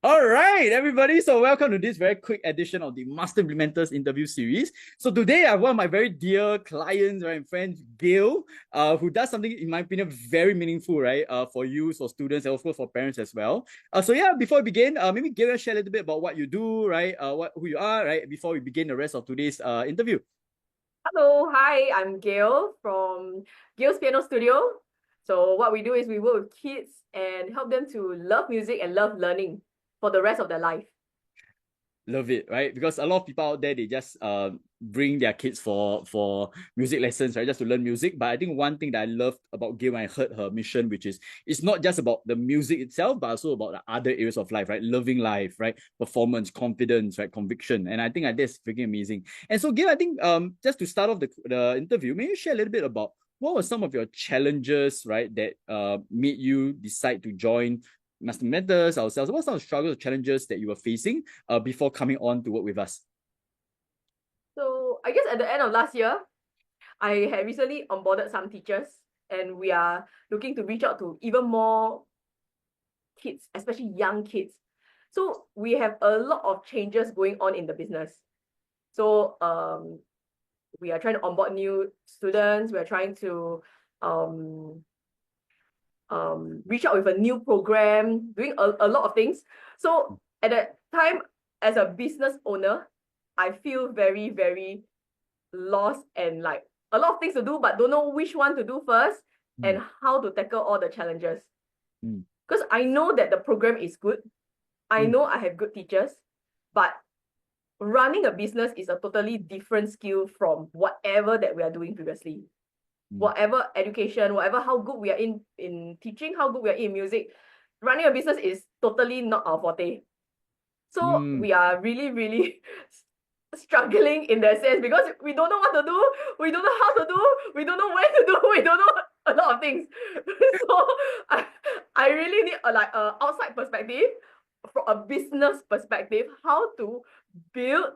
All right, everybody. So welcome to this very quick edition of the Master Implementers interview series. So today I have one of my very dear clients, right, and friends, Gail, who does something, in my opinion, very meaningful, right, for youth, for students, and also for parents as well. So yeah, before we begin, maybe Gail share a little bit about what you do, right, who you are, right, before we begin the rest of today's interview. Hello, hi, I'm Gail from Gail's Piano Studio. So what we do is we work with kids and help them to love music and love learning for the rest of their life. Love it, right? Because a lot of people out there, they just bring their kids for music lessons, right? Just to learn music. But I think one thing that I loved about Gail when I heard her mission, which is it's not just about the music itself, but also about the other areas of life, right? Loving life, right? Performance, confidence, right? Conviction. And I think that's freaking amazing. And so Gail, I think just to start off the interview, may you share a little bit about what were some of your challenges, right, that made you decide to join Master Mentors ourselves? What some of the struggles or challenges that you were facing before coming on to work with us? So I guess at the end of last year, I had recently onboarded some teachers and we are looking to reach out to even more kids, especially young kids. So we have a lot of changes going on in the business. So we are trying to onboard new students. We are trying to um, reach out with a new program, doing a lot of things. So at that time, as a business owner, I feel very, very lost and like a lot of things to do, but don't know which one to do first Mm, and how to tackle all the challenges. mm, Because I know that the program is good. I mm, know I have good teachers, but running a business is a totally different skill from whatever that we are doing previously. mm, Whatever education, whatever how good we are in teaching, how good we are in music, running a business is totally not our forte. So mm. we are really, really struggling in that sense because we don't know what to do, we don't know how to do, we don't know where to do, we don't know a lot of things. So I really need a outside perspective from a business perspective, how to build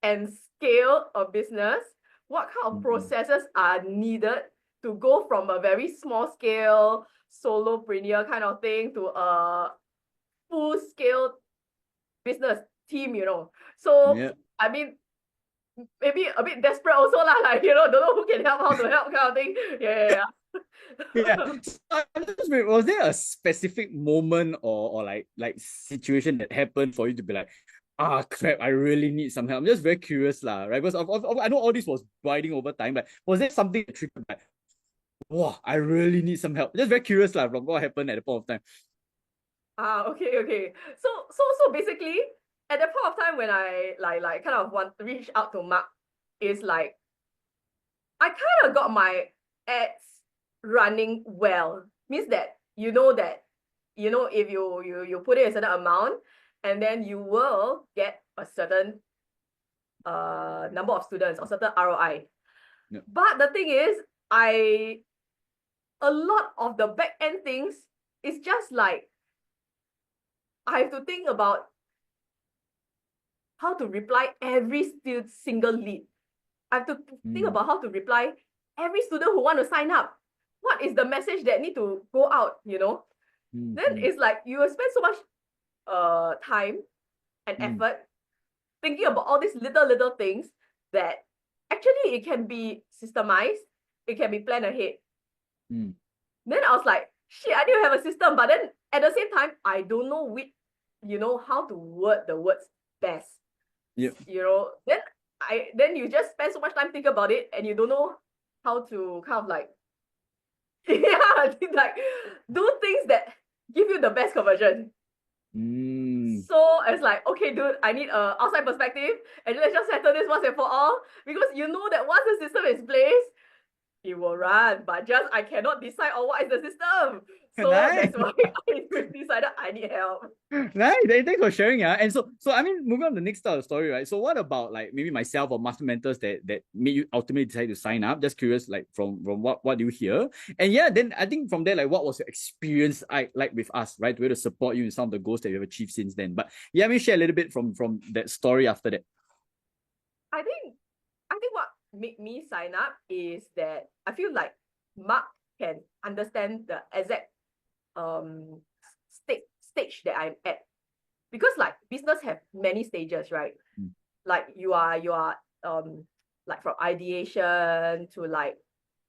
and scale a business, what kind of Mm, processes are needed to go from a very small scale solopreneur kind of thing to a full scale business team. So yeah. I mean, maybe a bit desperate also lah, like don't know who can help, how to help kind of thing. Yeah. Yeah. So I'm just wondering, was there a specific moment or like situation that happened for you to be like, ah crap, I really need some help? I'm just very curious lah, right? Because I know all this was biding over time, but was there something that triggered like, wow, I really need some help? Just very curious lah from what happened at the point of time. Okay. So basically, at the point of time when I like kind of want to reach out to Mark, is like I kind of got my ads running well. Means that if you put in a certain amount and then you will get a certain number of students or certain ROI. Yeah. But the thing is, I a lot of the back end things is just like I have to think about how to reply every still single lead. I have to think Mm, about how to reply every student who want to sign up. What is the message that need to go out? mm, Then mm, it's like you will spend so much time and mm, effort thinking about all these little things that actually it can be systemized, it can be planned ahead. mm. Then I was like, shit, I didn't have a system, but then at the same time, I don't know how to word the words best. Yeah. Then you just spend so much time thinking about it and you don't know how to kind of like yeah, like do things that give you the best conversion. Mm. So it's like, okay, dude, I need a outside perspective, and let's just settle this once and for all. Because you know that once the system is placed, it will run. But just I cannot decide on what is the system. So Nice. that's why I decided I need help. Nice. Thanks for sharing. Yeah. And so I mean, moving on to the next start of the story, right? So what about like maybe myself or master mentors that made you ultimately decide to sign up? Just curious, like from what do you hear? And yeah, then I think from there, like what was your experience like with us, right? To be able to support you in some of the goals that you have achieved since then. But yeah, maybe share a little bit from that story after that. I think I think what made me sign up is that I feel like Mark can understand the exact stage that I'm at. because like business have many stages, right? Like you are like from ideation to like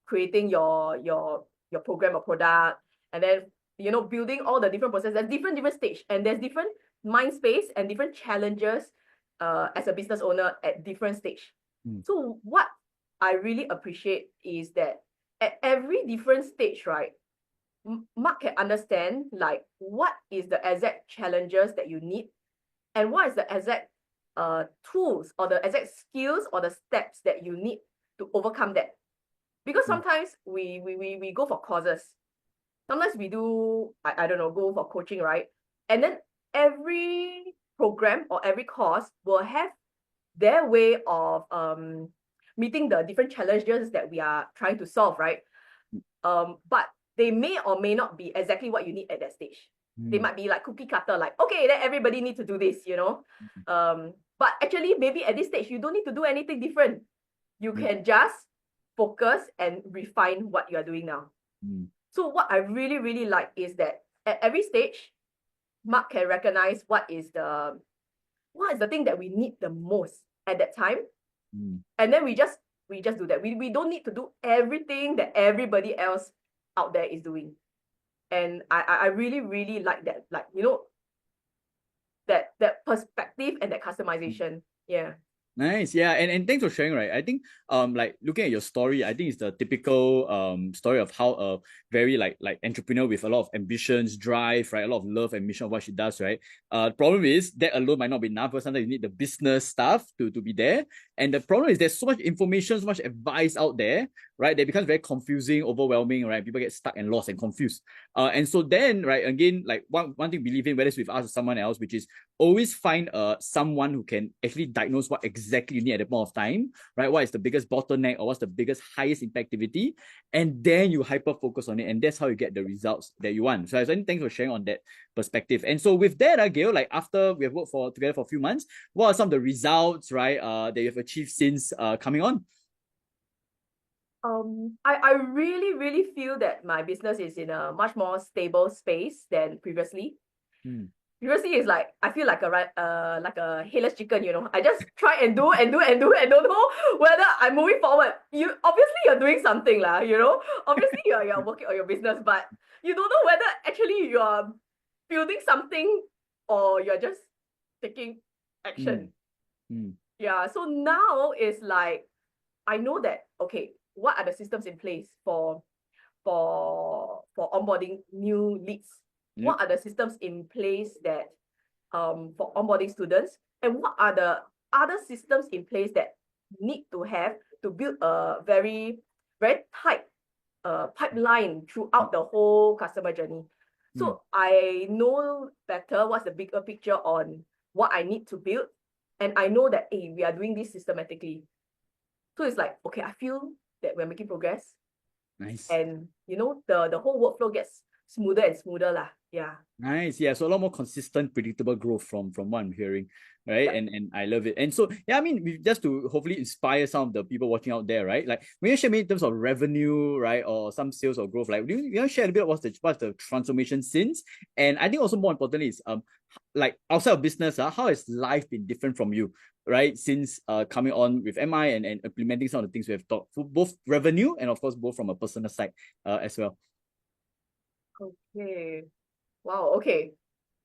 creating your program or product, and then building all the different processes. There's different stage, and there's different mind space and different challenges as a business owner at different stage. So what I really appreciate is that at every different stage, right, Mark can understand like what is the exact challenges that you need, and what is the exact tools or the exact skills or the steps that you need to overcome that. Because sometimes we go for courses, sometimes we do I don't know, go for coaching, right? And then every program or every course will have their way of meeting the different challenges that we are trying to solve, right? But they may or may not be exactly what you need at that stage. They might be like cookie cutter, like, okay, then everybody needs to do this, but actually maybe at this stage you don't need to do anything different. You can just focus and refine what you are doing now. So what I really, really like is that at every stage, Mark can recognize what is the thing that we need the most at that time. And then we just do that. We don't need to do everything that everybody else out there is doing. And I really, really like that, like, that perspective and that customization. Yeah. Nice, yeah, and thanks for sharing. Right, I think like looking at your story, I think it's the typical story of how a very like entrepreneur with a lot of ambitions, drive, right, a lot of love and mission of what she does, right. The problem is that alone might not be enough, because sometimes you need the business stuff to be there, and the problem is there's so much information, so much advice out there, right, that becomes very confusing, overwhelming, right. People get stuck and lost and confused, and so then, right, again, like one thing believe in, whether it's with us or someone else, which is always find someone who can actually diagnose what exactly you need at the point of time, right? What is the biggest bottleneck, or what's the biggest highest impact activity, and then you hyper focus on it, and that's how you get the results that you want. So I think thanks for sharing on that perspective. And so with that, Gail, like after we have worked together for a few months, what are some of the results, right, that you've achieved since coming on? I really, really feel that my business is in a much more stable space than previously. Previously is like I feel like a headless chicken, I just try and do and do and do and don't know whether I'm moving forward. You obviously you're doing something lah, obviously you're working on your business, but you don't know whether actually you're building something or you're just taking action. Yeah, so now it's like I know that, okay, what are the systems in place for onboarding new leads? What are the systems in place that for onboarding students, and what are the other systems in place that need to have to build a very, very tight pipeline throughout the whole customer journey. So I know better what's the bigger picture on what I need to build, and I know that we are doing this systematically. So it's like, okay, I feel that we're making progress. Nice. And the whole workflow gets smoother and smoother lah. Yeah. Nice. Yeah. So a lot more consistent, predictable growth from what I'm hearing. Right. And I love it. And so, yeah, I mean, just to hopefully inspire some of the people watching out there, right? Like, when you share me in terms of revenue, right, or some sales or growth, like, you want to share a bit of what's the transformation since? And I think also more importantly is like outside of business, how has life been different from you, right, since coming on with MI and implementing some of the things we have talked, for both revenue and of course both from a personal side as well. Okay. Wow. Okay.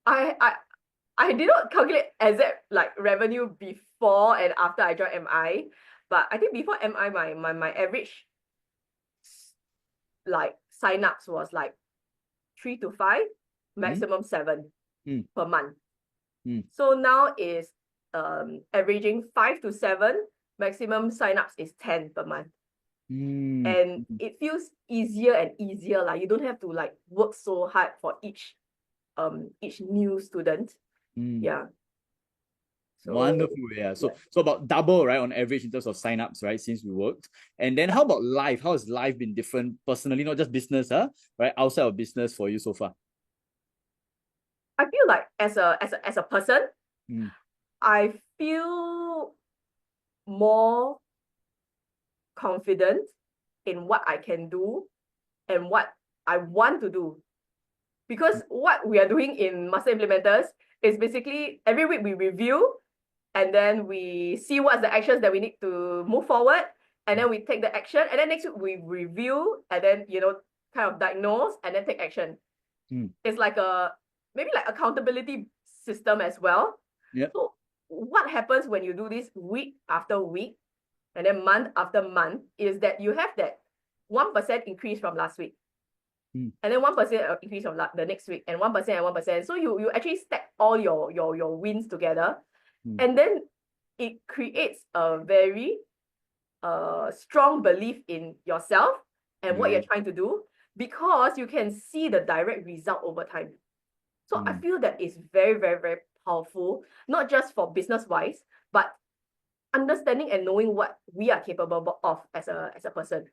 I did not calculate exact like revenue before and after I joined MI, but I think before MI, my average like sign-ups was like 3 to 5, maximum 7 per month. So now is averaging 5 to 7, maximum sign-ups is 10 per month. And it feels easier and easier. Like you don't have to like work so hard for each new student. Yeah. So, wonderful. Yeah. So about double, right, on average in terms of signups, right, since we worked. And then how about life? How has life been different personally, not just business, right, outside of business for you so far? I feel like as a person, I feel more confident in what I can do and what I want to do. Because what we are doing in Master Implementers is basically every week we review, and then we see what's the actions that we need to move forward, and then we take the action, and then next week we review, and then kind of diagnose and then take action. It's like maybe like accountability system as well. Yeah. So what happens when you do this week after week and then month after month is that you have that 1% increase from last week, and then 1% increase from the next week, and 1% and 1%. So you actually stack all your wins together, and then it creates a very strong belief in yourself and what you're trying to do, because you can see the direct result over time. So I feel that it's very, very, very powerful, not just for business wise, but understanding and knowing what we are capable of as a person.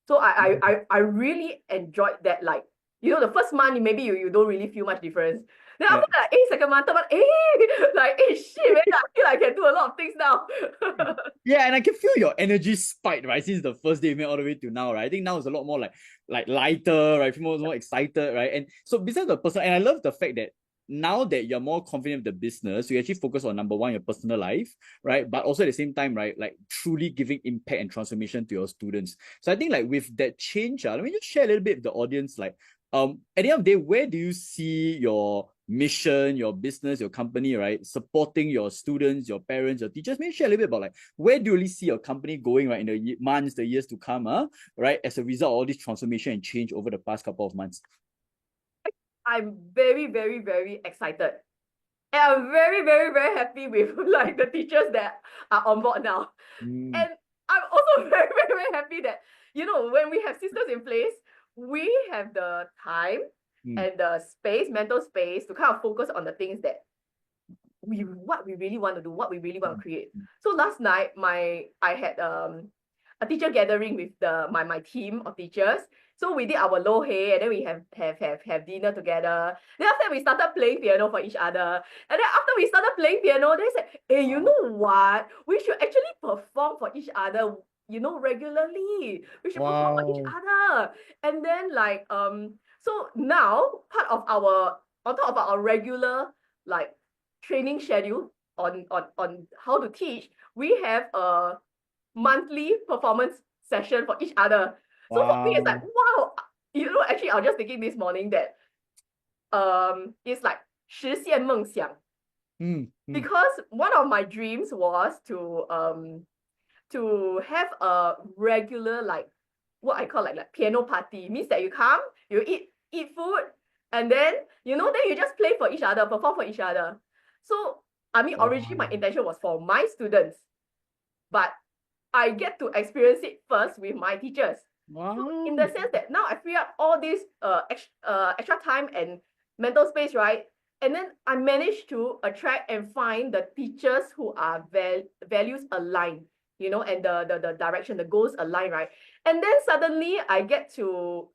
So I really enjoyed that. Like, the first month maybe you don't really feel much difference. Then after that, second month, third month, like, shit, man, I feel like I can do a lot of things now. Yeah, and I can feel your energy spiked, right? Since the first day you made all the way to now, right? I think now it's a lot more like lighter, right? Feel more excited, right? And so besides the personal, and I love the fact that now that you're more confident with the business, you actually focus on number one, your personal life, right? But also at the same time, right, like truly giving impact and transformation to your students. So I think like with that change, let me just share a little bit with the audience, like at the end of the day, where do you see your mission, your business, your company, right, supporting your students, your parents, your teachers? Maybe share a little bit about like where do you really see your company going, right, in the months, the years to come, right, as a result of all this transformation and change over the past couple of months. I'm very, very, very excited. And I'm very, very, very happy with like the teachers that are on board now. And I'm also very, very, very happy that, when we have systems in place, we have the time and the space, mental space, to kind of focus on the things that what we really want to do, what we really want to create. So last night, I had a teacher gathering with my team of teachers. So we did our lo hei, and then we have dinner together. Then after that, we started playing piano for each other. And then after we started playing piano, they said, "Hey, you know what? We should actually perform for each other, regularly. We should perform for each other." And then so now on top of our regular like training schedule on how to teach, we have a monthly performance session for each other. So for me, it's like, wow, actually, I was just thinking this morning that it's like 实现梦想. Because one of my dreams was to have a regular, like, what I call like piano party. Means that you come, you eat food, and then then you just play for each other, perform for each other. So I mean, originally my intention was for my students, but I get to experience it first with my teachers. So in the sense that now I free up all this extra time and mental space, right? And then I managed to attract and find the teachers who are values aligned, and the direction, the goals aligned, right? And then suddenly I get to,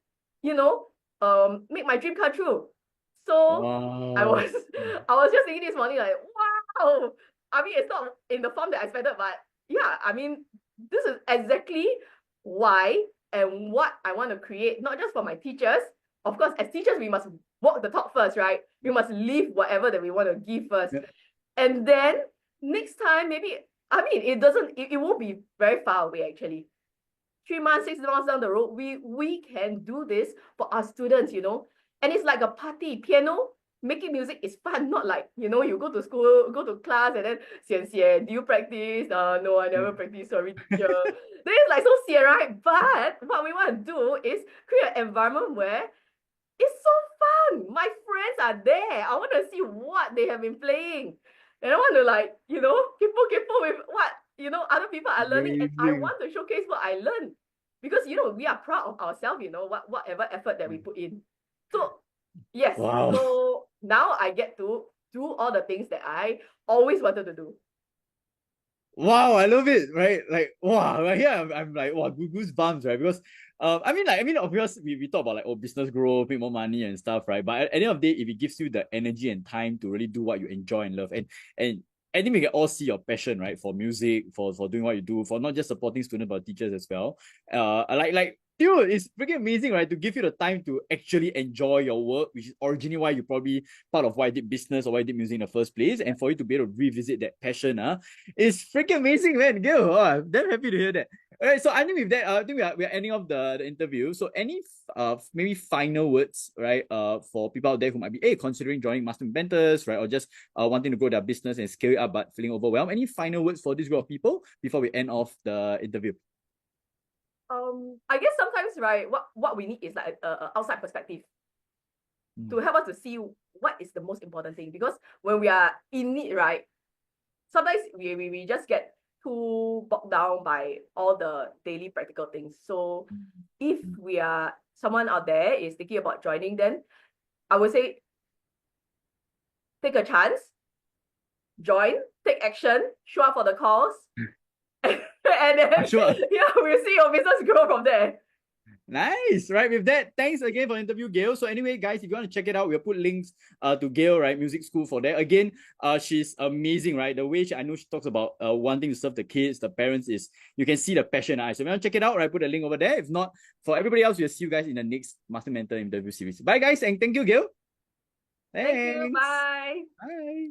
make my dream come true. So I was just thinking this morning, like, wow. I mean, it's not in the form that I expected, but yeah, I mean, this is exactly why and what I want to create, not just for my teachers. Of course, as teachers, we must walk the talk first, right? We must leave whatever that we want to give first. Yeah. And then next time, maybe, I mean, it won't be very far away, actually. 3 months, 6 months down the road, we can do this for our students, And it's like a party. Piano, making music is fun, not like, you go to school, go to class, and then sian, do you practice? No, I never practice, sorry, teacher. Then it's like so sian, right? But what we want to do is create an environment where it's so fun. My friends are there. I want to see what they have been playing. And I want to like, keep with what, other people are learning. And I want to showcase what I learned. Because, we are proud of ourselves, whatever effort that we put in. So, yes. Wow. So now I get to do all the things that I always wanted to do. Wow, I love it, right? Like, wow, right here I'm like, wow, goosebumps, right? Because I mean, obviously we talk about like, business growth, make more money and stuff, right? But at the end of the day, if it gives you the energy and time to really do what you enjoy and love, and I think we can all see your passion, right, for music, for doing what you do, for not just supporting students but teachers as well. Like dude, it's freaking amazing, right? To give you the time to actually enjoy your work, which is originally why you probably part of why I did business or why I did music in the first place, and for you to be able to revisit that passion, it's freaking amazing, man. Gail, I'm damn happy to hear that. All right, so I think with that, I think we are ending off the interview. So any maybe final words, right? For people out there who might be considering joining Master Mentors, right, or just wanting to grow their business and scale it up but feeling overwhelmed. Any final words for this group of people before we end off the interview? I guess sometimes, right, what we need is like a outside perspective to help us to see what is the most important thing. Because when we are in it, right, sometimes we just get too bogged down by all the daily practical things. So if we are someone out there is thinking about joining, then I would say take a chance, join, take action, show up for the calls, and then Sure. yeah, we'll see your business grow from there. Nice, right? With that, thanks again for the interview, Gail. So anyway, guys, if you want to check it out, we'll put links to Gail, right, music school for that. Again, she's amazing, right? The way I know she talks about wanting to serve the kids, the parents is you can see the passion in her eyes. So if you want to check it out, right, put a link over there. If not, for everybody else, we'll see you guys in the next Master Mentor interview series. Bye, guys, and thank you, Gail. Thank you. Thanks. Bye. Bye.